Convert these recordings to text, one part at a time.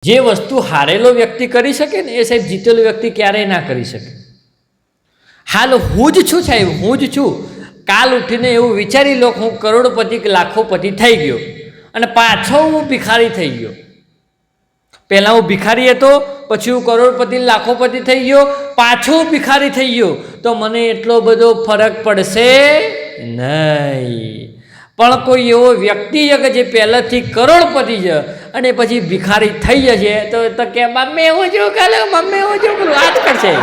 જે વસ્તુ હારેલો વ્યક્તિ કરી શકે ને એ સાહેબ જીતેલો વ્યક્તિ ક્યારેય ના કરી શકે. હાલ હું જ છું સાહેબ, હું જ છું. કાલ ઉઠીને એવું વિચારી લો હું કરોડપતિ કે લાખોપતિ થઈ ગયો અને પાછો હું ભિખારી થઈ ગયો. પહેલાં હું ભિખારી હતો, પછી હું કરોડપતિ લાખોપતિ થઈ ગયો, પાછો ભિખારી થઈ ગયો, તો મને એટલો બધો ફરક પડશે નહીં. પણ કોઈ એવો વ્યક્તિ છે કે જે પહેલાંથી કરોડપતિ છે અને પછી ભિખારી થઈ જશે તો કે મમ્મી એવું જો કાલે મમ્મી એવું જો પેલું આ જ કરશે.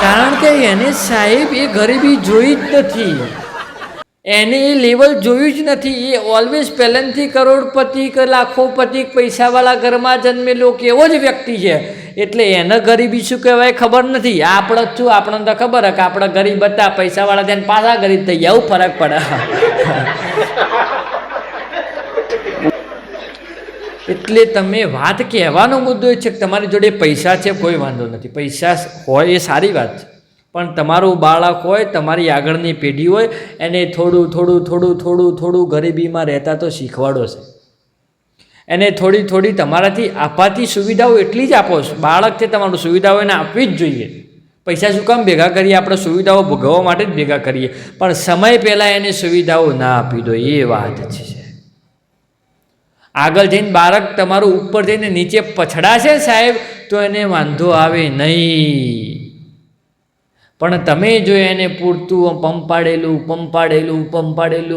કારણ કે એને સાહેબ એ ગરીબી જોઈ જ નથી, એને એ લેવલ જોયું જ નથી. એ ઓલવેઝ પહેલાંથી કરોડપતિ કે લાખોપતિ પૈસાવાળા ઘરમાં જન્મેલો કે એવો જ વ્યક્તિ છે. એટલે એને ગરીબી શું કહેવાય ખબર નથી. આપણે જ છું, આપણને તો ખબર કે આપણે ગરીબ હતા, પૈસાવાળા થઈને પાછા ગરીબ થઈ ગયા, આવું ફરક પડે. એટલે તમે વાત કહેવાનો મુદ્દો એ છે કે તમારી જોડે પૈસા છે, કોઈ વાંધો નથી, પૈસા હોય એ સારી વાત છે. પણ તમારું બાળક હોય, તમારી આગળની પેઢી હોય, એને થોડું થોડું થોડું થોડું થોડું ગરીબીમાં રહેતા તો શીખવાડો છે. એને થોડી થોડી તમારાથી આપાતી સુવિધાઓ એટલી જ આપો છો. બાળક છે તમારું, સુવિધાઓ એને આપવી જ જોઈએ. પૈસા શું કામ ભેગા કરીએ? આપણે સુવિધાઓ ભોગવવા માટે જ ભેગા કરીએ, પણ સમય પહેલાં એને સુવિધાઓ ના આપી દો, એ વાત છે. આગળ જઈને બાળક તમારું ઉપર જઈને નીચે પછડાશે સાહેબ તો એને વાંધો આવે નહીં. પણ તમે જો એને પૂરતું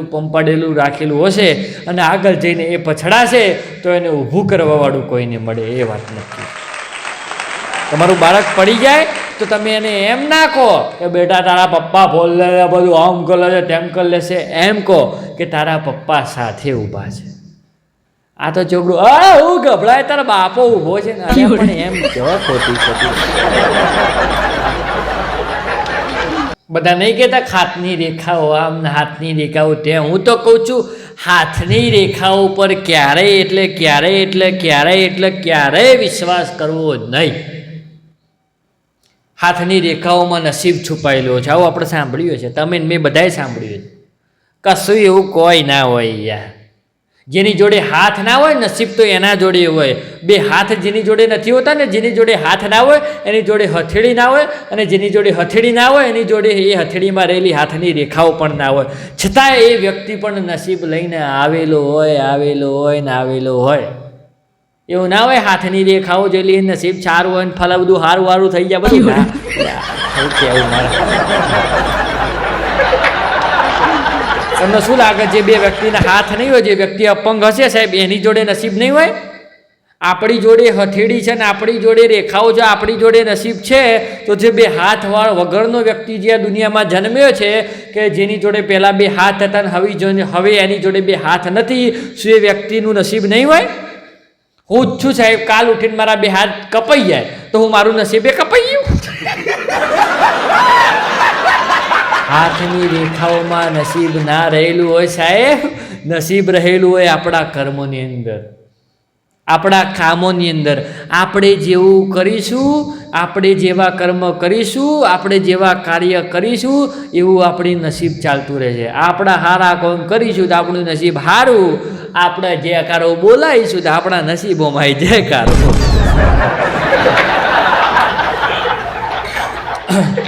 પંપાડેલું રાખેલું હશે અને આગળ જઈને એ પછડાશે તો એને ઊભું કરવાવાળું કોઈને મળે એ વાત નથી. તમારું બાળક પડી જાય તો તમે એને એમ ના કહો કે બેટા તારા પપ્પા બોલ લે, બધું આમ કરી લેશે તેમ કરી લેશે. એમ કહો કે તારા પપ્પા સાથે ઊભા છે. આ તો છોકરું હું ગભરાય, તારા બાપો ઊભો છે ને, પણ એમ કેવા ખોટી. બધા નહીં કહેતા હાથની રેખાઓ આમ ને હાથની રેખાઓ તેમ. હું તો કહું છું હાથની રેખાઓ પર ક્યારેય વિશ્વાસ કરવો નહીં. હાથની રેખાઓમાં નસીબ છુપાયેલો છે, આવું આપણે સાંભળ્યું છે, તમે મેં બધાએ સાંભળ્યું છે. કશું એવું કોઈ ના હોય યાર. જેની જોડે હાથ ના હોય નસીબ તો એના જોડે હોય. બે હાથ જેની જોડે નથી હોતા ને, જેની જોડે હાથ ના હોય એની જોડે હથેળી ના હોય, અને જેની જોડે હથેળી ના હોય એની જોડે એ હથેળીમાં રહેલી હાથની રેખાઓ પણ ના હોય. છતાં એ વ્યક્તિ પણ નસીબ લઈને આવેલો હોય. એવું ના હોય હાથની રેખાઓ જોઈ નસીબ સારું હોય ને ફલા બધું હારું થઈ જાય બધું. કેવું મારે તમને શું લાગે? જે બે વ્યક્તિના હાથ નહીં હોય, જે વ્યક્તિ અપંગ હશે સાહેબ, એની જોડે નસીબ નહીં હોય? આપણી જોડે હથેળી છે ને આપણી જોડે રેખાઓ છે, આપણી જોડે નસીબ છે. તો જે બે હાથ વગરનો વ્યક્તિ જે આ દુનિયામાં જન્મ્યો છે કે જેની જોડે પહેલાં બે હાથ હતા ને હવે એની જોડે બે હાથ નથી, શું એ વ્યક્તિનું નસીબ નહીં હોય? હું જ છું સાહેબ, કાલ ઉઠીને મારા બે હાથ કપાઈ જાય તો હું મારું નસીબે કપાઈ ગયું. હાથની રેખાઓમાં નસીબ ના રહેલું હોય સાહેબ, નસીબ રહેલું હોય આપણા કર્મોની અંદર, આપણા કામોની અંદર. આપણે જેવું કરીશું, આપણે જેવા કર્મ કરીશું, આપણે જેવા કાર્ય કરીશું એવું આપણી નસીબ ચાલતું રહેશે. આપણા સારા કામ કરીશું તો આપણું નસીબ સારું, આપણે જયકારો બોલાવીશું તો આપણા નસીબોમાં જયકારો.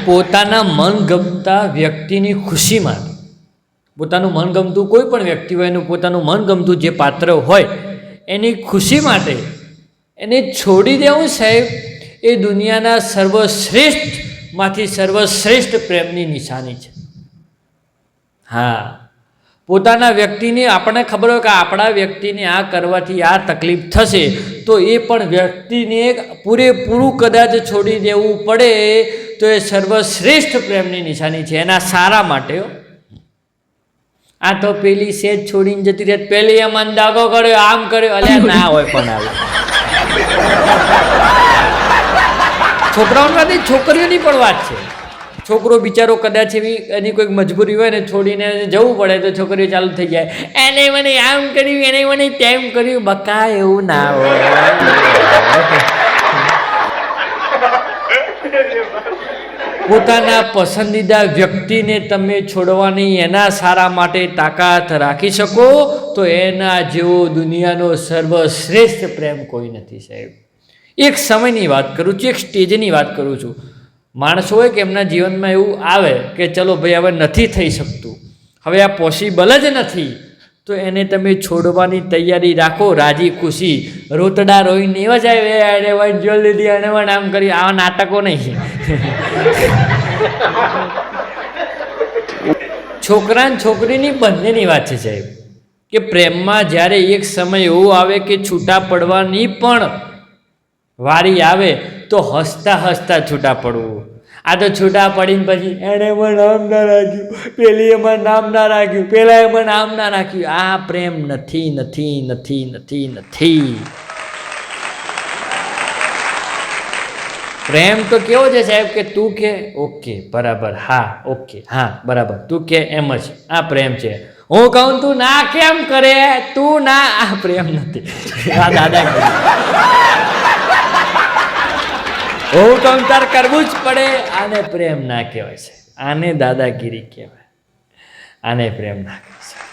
પોતાના મનગમતા વ્યક્તિની ખુશી માટે, પોતાનું મનગમતું કોઈ પણ વ્યક્તિ હોય એનું પોતાનું મનગમતું જે પાત્ર હોય એની ખુશી માટે એને છોડી દેવું સાહેબ એ દુનિયાના સર્વશ્રેષ્ઠમાંથી સર્વશ્રેષ્ઠ પ્રેમની નિશાની છે. હા, પોતાના વ્યક્તિની આપણને ખબર હોય કે આપણા વ્યક્તિને આ કરવાથી આ તકલીફ થશે તો એ પણ વ્યક્તિને પૂરેપૂરું કદાચ છોડી દેવું પડે તો એ સર્વશ્રેષ્ઠ પ્રેમની નિશાની છે, એના સારા માટે. આ તો પેલી સેજ છોડીને જતી રહે, પેલી એ મન દાગો કર્યો, આમ કર્યો, અલ્યા ના હોય. પણ આવે છોકરાઓની વાત નહીં, છોકરીઓની પણ વાત છે. છોકરો બિચારો કદાચ એની કોઈક મજબૂરી હોય ને છોડીને જવું પડે તો છોકરીઓ ચાલુ થઈ જાય, એને મને આમ કર્યું, એને મને તેમ કર્યું. બકા એવું ના હોય. પોતાના પસંદીદા વ્યક્તિને તમે છોડવાની એના સારા માટે તાકાત રાખી શકો તો એના જેવો દુનિયાનો સર્વશ્રેષ્ઠ પ્રેમ કોઈ નથી સાહેબ. એક સમયની વાત કરું છું, એક સ્ટેજની વાત કરું છું. માણસો હોય કે એમના જીવનમાં એવું આવે કે ચલો ભાઈ હવે નથી થઈ શકતું, હવે આ પોસિબલ જ નથી, તો એને તમે છોડવાની તૈયારી રાખો રાજી ખુશી. રોતડા રોઈને એવા જાય જો લીધી અને આમ કરી, આવા નાટકો નહીં. છોકરા ને છોકરીની બંનેની વાત છે સાહેબ, કે પ્રેમમાં જ્યારે એક સમય એવો આવે કે છૂટા પડવાની પણ વારી આવે તો હસતા હસતા છૂટા પડવું. આ તો છૂટા પડીને પછી એણે એમાં નામ ના રાખ્યું, પેલી એમાં નામ ના રાખ્યું, પેલા એમાં નામ ના રાખ્યું. આ પ્રેમ નથી નથી નથી નથી નથી. પ્રેમ તો કેવો છે સાહેબ કે તું કે ઓકે બરાબર, હા ઓકે હા બરાબર, તું કે એમ જ, આ પ્રેમ છે. હું કહું તું ના કેમ કરે, તું ના, આ પ્રેમ નથી. આ દાદા હું કહું તાર કરવું જ પડે, આને પ્રેમ ના કહેવાય છે, આને દાદાગીરી કહેવાય, આને પ્રેમ ના કહેવાય છે.